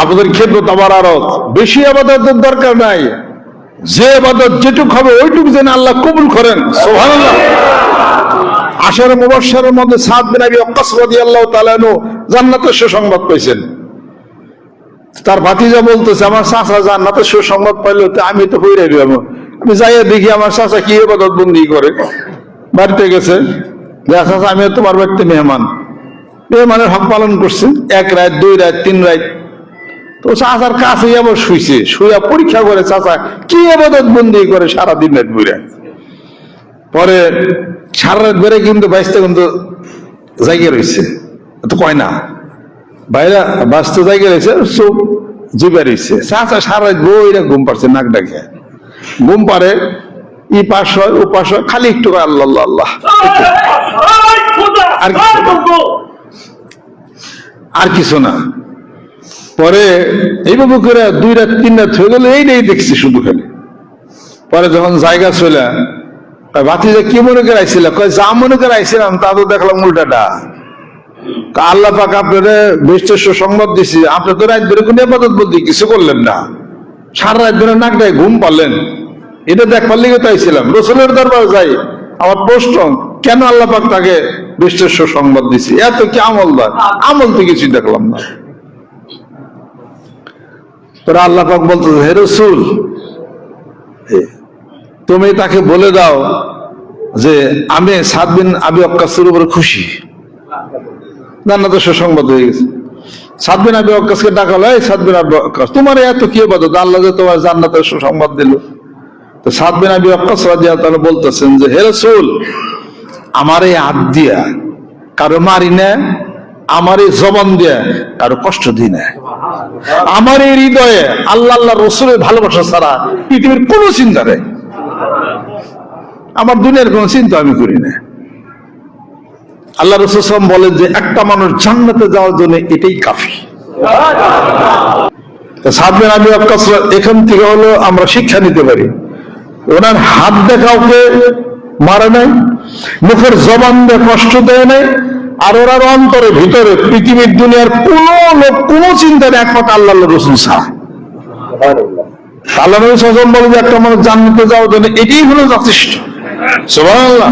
আপনাদের খেদমত আমার আরো বেশি আবাদতের দরকার নাই, যে আবাদত যেটুক হবে ওইটুকু যেন আল্লাহ কবুল করেন। সুবহানাল্লাহ। আশারে মুবাশশারের মধ্যে সাদ বিন আবি ওয়াক্কাস রাদিয়াল্লাহু তাআলা আনহু জান্নাতের সুসংবাদ পাইছেন। তার ভাতিজা বলতেছে, আমার চাচা জান্নাতের সুসংবাদ পাইলো, আমি তো হইরে গেলাম, আমি যাইয়া দেখি আমার চাচা কি ইবাদত বন্দি করে। বাড়িতে গেছে, চাচা আমি তোমার বাড়িতে মেহমানের হক পালন করছে, 1 রাত 2 রাত 3 রাত। তো চাচার কাছে আবার শুইছে, শুয়া পরীক্ষা করে চাচা কি ইবাদত বন্দি করে সারাদিন রাত বইরা। পরে সারা রাত বেড়ে কিন্তু বাইশটা কিন্তু জায়গায় রয়েছে, তো কয় না বাইরা বাঁচতে জায়গায় রয়েছে, চোখ জুবে রয়েছে। চাচা সারা রাত বইরা ঘুম পাচ্ছে, নাক ডাকে ঘুম পারে, ই পাশ হয় ও পাশ হয়, খালি একটু আল্লাহ আল্লাহ আর কিছু না। পরে এইভাবে করে 2 রাত 3 রাত হয়ে গেল, এইটাই দেখছি শুধু খালি। পরে যখন জায়গা চলে, ভাতিজা কি মনে করে আইছিল, যা মনে করে আইছিলাম তা তো দেখলাম উল্টাটা। আল্লাহ পাক আপনারা বেহেশতের সুসংবাদ দিছি, আপনি তো রাত ধরে কোনো ইবাদত বন্দি কিছু করলেন না, সারা রাত ধরে নাকটায় ঘুম পালেন, এটা দেখবার লিগে তো আইছিলাম। রাসূলের দরবার যাই, আমার প্রশ্ন, কেন আল্লাহ পাক তাকে বেহেশতের সুসংবাদ দিছি? এত কি আমলদার? আমল তো কিছুই দেখলাম না। তোরা আল্লাহ পাক বলতেছে, হে রাসূল, তুমি তাকে বলে দাও যে আমি সাদ বিন আবি ওয়াক্কাসের উপর খুশি, জান্নাতের সুসংবাদ হয়ে গেছে। সাদ বিন আবি ওয়াক্কাসকে ডাকা হলো, এই সাদ বিন আবি ওয়াক্কাস, তোমার এত কি ইবাদত, আল্লাহ যে তোমার জান্নাতের সুসংবাদ দিল। তো সাদ বিন আবি ওয়াক্কাস রাদিয়াল্লাহু তাআলা বলতেছেন যে, হে রাসূল, আমার এই হাত দিয়া কারো মারি না, আমার এই জবান দিয়া কারো কষ্ট দিই না, আমার এই হৃদয়ে আল্লাহ আল্লাহ রাসূলের ভালোবাসা ছাড়া পৃথিবীর কোনো চিন্তা নেই, আমার দুনিয়ার কোন চিন্তা আমি করি না। আল্লাহ রাসূল সাল্লাল্লাহু আলাইহি ওয়াসাল্লাম বলেন যে একটা মানুষ জান্নাতে যাওয়ার জন্য এটাই কাফি। সাদ বিন আবি ওয়াক্কাস এখান থেকে হলো আমরা শিক্ষা নিতে পারি, ওনার হাত দেখা ওকে মারে নাই, মুখের জবান দিয়ে কষ্ট দেয় নাই, আর ওনার অন্তরে ভিতরে পৃথিবীর দুনিয়ার কোন লোক কোন চিন্তা নেই, একমাত্র আল্লাহ রাসূল ছাড়া। আল্লাহ নবী সাল্লাল্লাহু আলাইহি ওয়াসাল্লাম বলেন যে একটা মানুষ জান্নাতে যাওয়ার জন্য এটাই হলো যথেষ্ট। সুবহানাল্লাহ।